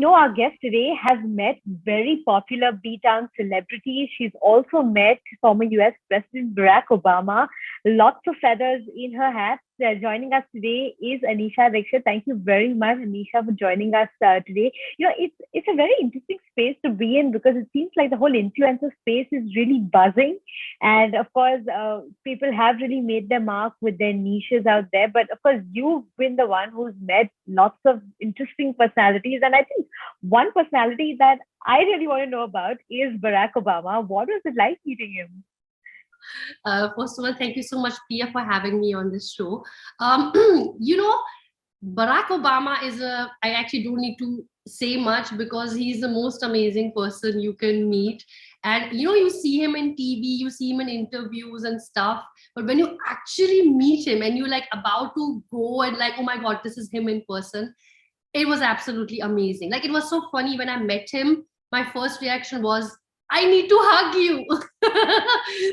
our guest today has met very popular B-Town celebrities. She's also met former US President Barack Obama. Lots of feathers in her hat. Joining us today is Anisha Dixit. Thank you very much, Anisha, for joining us today. It's a very interesting space to be in because it seems like the whole influencer space is really buzzing, and of course, people have really made their mark with their niches out there. But of course, you've been the one who's met lots of interesting personalities. And I think one personality that I really want to know about is Barack Obama. What was it like meeting him? First of all, thank you so much, Pia, for having me on this show. Um, you know, Barack Obama I actually don't need to say much because he's the most amazing person you can meet. And, you see him in TV, you see him in interviews and stuff. But when you actually meet him and you're like about to go and like, oh my God, this is him in person, it was absolutely amazing. Like, it was so funny when I met him. My first reaction was, I need to hug you.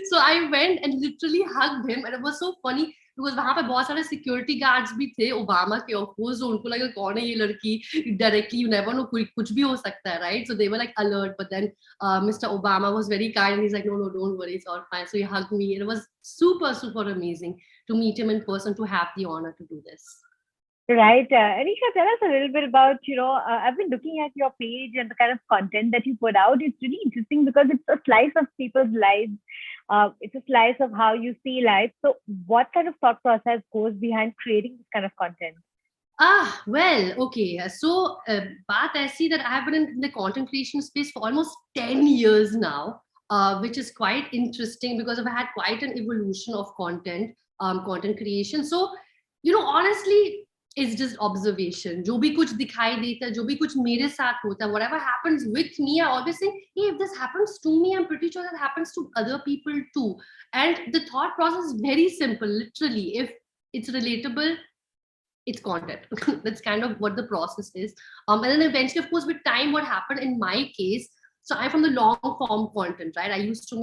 So I went and literally hugged him, and it was so funny because वहां पे बहुत सारे security guards भी थे Obama के, of course, so उनको लगा कौन है ये लड़की, directly you never know, कुछ भी हो सकता है, right? So they were like alert, but then Mr. Obama was very kind and he's like, no, don't worry, it's all fine. So he hugged me, and it was super, super amazing to meet him in person, to have the honor to do this. Right. Anisha, tell us a little bit about, I've been looking at your page and the kind of content that you put out. It's really interesting because it's a slice of people's lives. It's a slice of how you see life. So what kind of thought process goes behind creating this kind of content? Well, okay. So, baat aisi that I have been in the content creation space for almost 10 years now, which is quite interesting because I've had quite an evolution of content creation. So, honestly, it's just observation. जो भी कुछ दिखाई देता है, जो भी कुछ मेरे साथ होता है, whatever happens with me, I always say, hey, if this happens to me, I'm pretty sure that happens to other people too. And the thought process is very simple. Literally, if it's relatable, it's content. That's kind of what the process is. And then eventually, of course, with time, what happened in my case, so I'm from the long form content, right? I still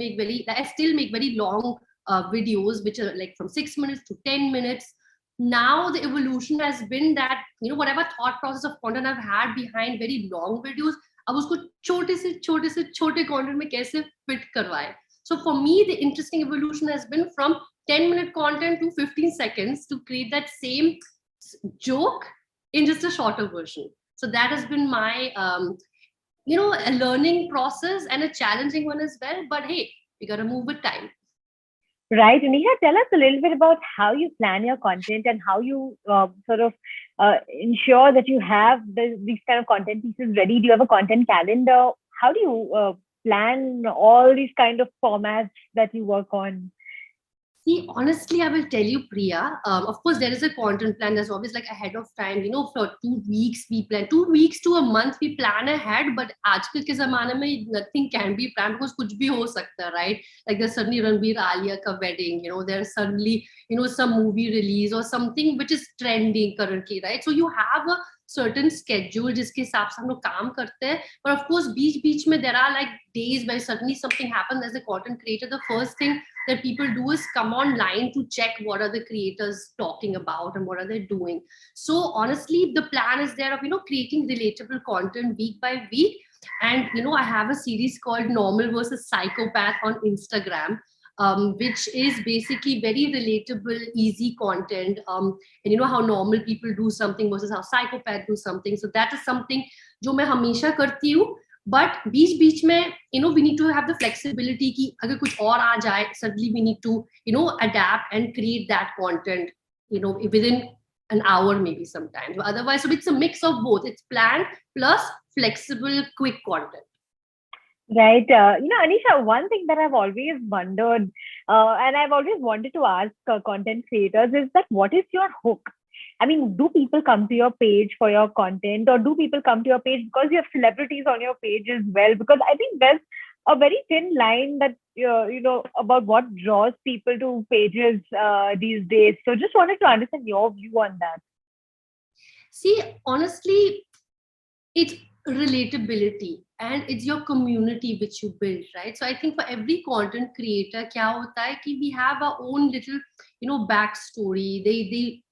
make very long videos, which are like from 6 minutes to 10 minutes. Now the evolution has been that, whatever thought process of content I've had behind very long videos, अब उसको छोटे content में कैसे fit करवाए. So for me, the interesting evolution has been from 10-minute content to 15 seconds to create that same joke in just a shorter version. So that has been my, a learning process and a challenging one as well. But hey, we got to move with time. Right. Anisha, tell us a little bit about how you plan your content and how you ensure that you have these kind of content pieces ready. Do you have a content calendar? How do you plan all these kind of formats that you work on? See, honestly, I will tell you, Priya. Of course, there is a content plan. There's always like ahead of time. For 2 weeks we plan. 2 weeks to a month we plan ahead. But आजकल के ज़माने में nothing can be planned because कुछ भी हो सकता है, right? Like there's suddenly Ranbir Alia ka wedding. There's suddenly some movie release or something which is trending currently, right? So you have a certain schedule जिसके हिसाब से हम लोग काम करते हैं. But of course, बीच में there are like days where suddenly something happens as a content creator. The first thing that people do is come online to check what are the creators talking about and what are they doing. So honestly, the plan is there of creating relatable content week by week. And I have a series called Normal versus Psychopath on Instagram, which is basically very relatable, easy content. And how normal people do something versus how psychopath do something. So that is something जो मैं हमेशा करती हूँ. But बीच में, we need to have the flexibility कि अगर कुछ और आ जाए, suddenly we need to, adapt and create that content, within an hour maybe sometimes. But otherwise, so it's a mix of both. It's planned plus flexible, quick content. Right. Anisha, one thing that I've always wondered, and I've always wanted to ask content creators is that what is your hook? I mean, do people come to your page for your content, or do people come to your page because you have celebrities on your page as well? Because I think there's a very thin line that, about what draws people to pages these days. So just wanted to understand your view on that. See, honestly, it's relatability and it's your community which you build, right? So I think for every content creator, kya hota hai ki we have our own little, backstory.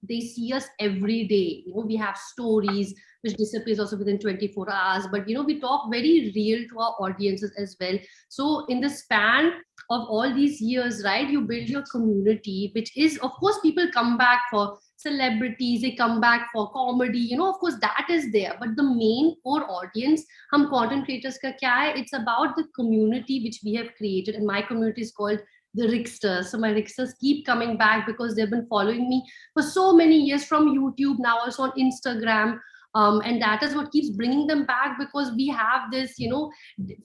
They see us every day. We have stories which disappears also within 24 hours, but we talk very real to our audiences as well. So in the span of all these years, right, you build your community, which is, of course, people come back for celebrities, they come back for comedy, of course that is there, but the main core audience, hum content creators ka kya hai? It's about the community which we have created, and my community is called the Ricksters. So my Ricksters keep coming back because they've been following me for so many years from YouTube, now also on Instagram. And that is what keeps bringing them back, because we have this,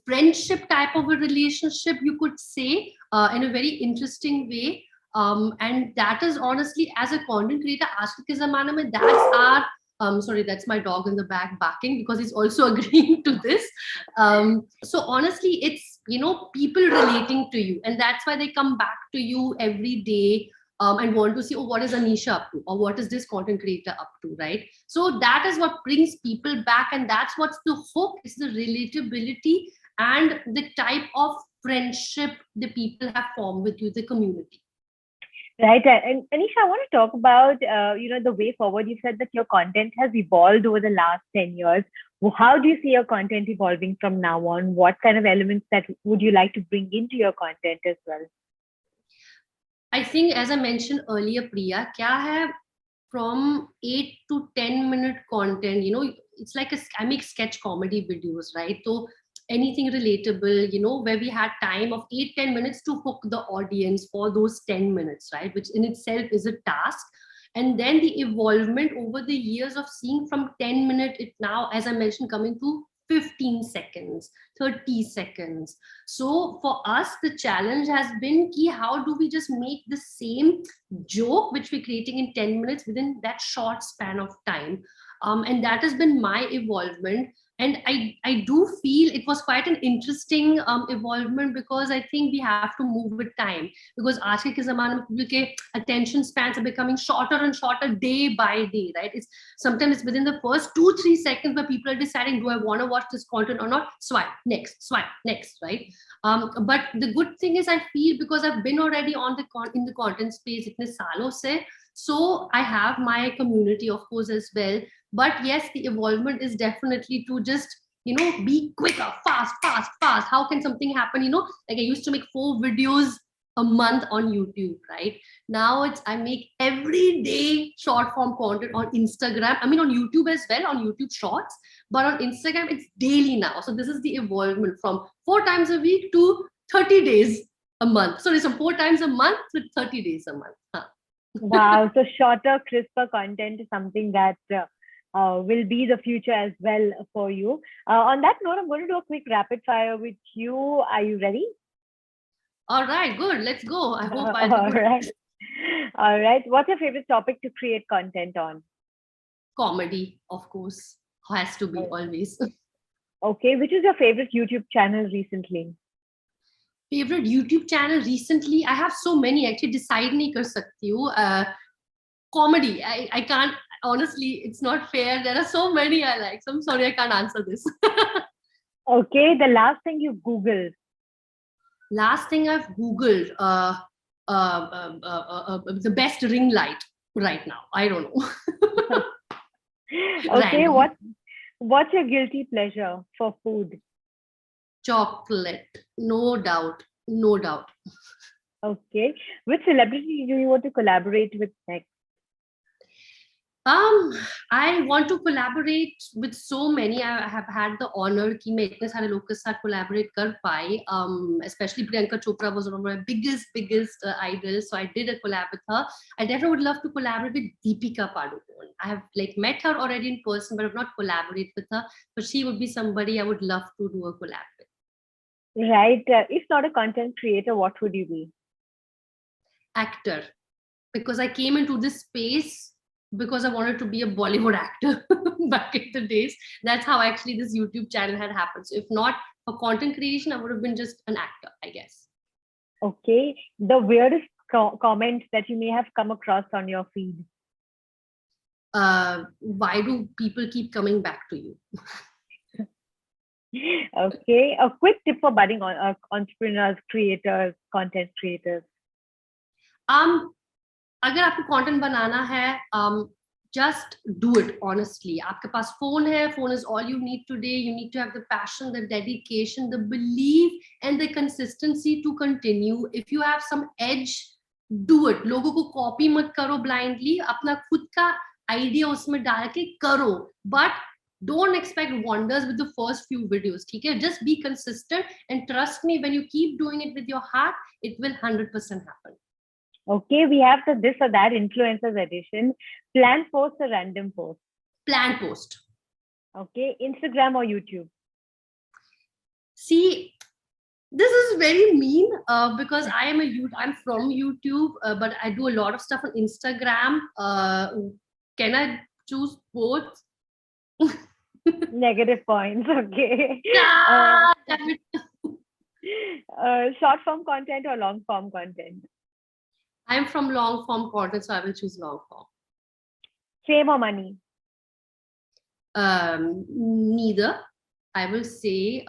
friendship type of a relationship, you could say, in a very interesting way. And that is honestly, as a content creator, aajkal ke zamane mein, that's our sorry, that's my dog in the back barking because he's also agreeing to this. So honestly, it's people relating to you, and that's why they come back to you every day, and want to see, oh, what is Anisha up to, or what is this content creator up to, right? So that is what brings people back, and that's what's the hook, is the relatability and the type of friendship the people have formed with you, the community. Right. And Anisha, I want to talk about, the way forward. You said that your content has evolved over the last 10 years. How do you see your content evolving from now on? What kind of elements that would you like to bring into your content as well? I think, as I mentioned earlier, Priya, kya hai, from 8 to 10-minute content, it's like I make sketch comedy videos, right? So anything relatable, where we had time of 8-10 minutes to hook the audience for those 10 minutes, right? Which in itself is a task. And then the evolvement over the years of seeing from 10 minutes, it now, as I mentioned, coming to 15 seconds, 30 seconds. So for us, the challenge has been ki, how do we just make the same joke which we're creating in 10 minutes within that short span of time? And that has been my evolvement. And I do feel it was quite an interesting evolvement, because I think we have to move with time, because aaj ke zamane mein people ke attention spans are becoming shorter and shorter day by day, right? It's sometimes it's within the first 2-3 seconds where people are deciding, do I want to watch this content or not? Swipe next, right? But the good thing is, I feel, because I've been already on in the content space itne saalon se, so I have my community, of course, as well. But yes, the evolvement is definitely to just be quicker, fast. How can something happen, like I used to make 4 videos a month on YouTube, right? Now it's, I make every day short form content on Instagram, I mean on YouTube as well, on YouTube Shorts, but on Instagram it's daily now. So this is the evolvement from 4 times a week to 30 days a month. So it's from 4 times a month to 30 days a month. Wow. So shorter, crisper content is something that will be the future as well for you. On that note, I'm going to do a quick rapid fire with you. Are you ready? All right, good. Let's go. I hope I'll All right. All right. What's your favorite topic to create content on? Comedy, of course. Has to be always. Okay. Which is your favorite YouTube channel recently? Favorite YouTube channel recently? I have so many. Actually, decide nahi kar sakti hu. Comedy. I can't. Honestly, it's not fair. There are so many I like. So I'm sorry, I can't answer this. Okay. The last thing you Googled. Last thing I've Googled. The best ring light right now. I don't know. Okay. Random. What's your guilty pleasure for food? Chocolate. No doubt. No doubt. Okay. Which celebrity do you want to collaborate with next? I want to collaborate with so many. I have had the honor कि मैं इतने सारे लोग के साथ collaborate कर पाई. Especially Priyanka Chopra was one of my biggest idols. So I did a collab with her. I definitely would love to collaborate with Deepika Padukone. I have met her already in person, but I've not collaborated with her. But she would be somebody I would love to do a collab with. Right. If not a content creator, what would you be? Actor. Because I came into this space because I wanted to be a Bollywood actor back in the days. That's how actually this YouTube channel had happened. So if not for content creation, I would have been just an actor, I guess. Okay. The weirdest comment that you may have come across on your feed? Why do people keep coming back to you? Okay. A quick tip for budding entrepreneurs, creators, content creators. अगर आपको content बनाना है, just do it honestly. आपके पास phone है, phone is all you need today. You need to have the passion, the dedication, the belief and the consistency to continue. If you have some edge, do it. लोगों को copy मत करो blindly, अपना खुद का idea उसमें डाल के करो, but don't expect wonders with the first few videos. ठीक है, just be consistent and trust me, when you keep doing it with your heart, it will 100% happen. Okay, we have the this or that influencers edition. Plan post or random post? Plan post. Okay, Instagram or YouTube? See, this is very mean because I'm from YouTube, but I do a lot of stuff on Instagram. Can I choose both? Negative points. Okay. Damn it. Short form content or long form content? I'm from long form content, so I will choose long form. Fame or money? Neither. I will say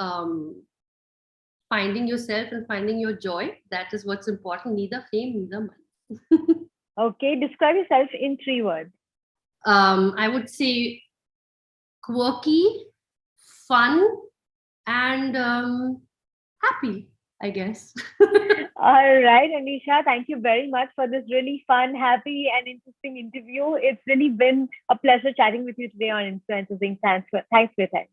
finding yourself and finding your joy. That is what's important. Neither fame, neither money. Okay, describe yourself in 3 words. I would say quirky, fun, and happy, I guess. All right, Anisha, thank you very much for this really fun, happy, and interesting interview. It's really been a pleasure chatting with you today on Influencers Inc. Thanks for your time.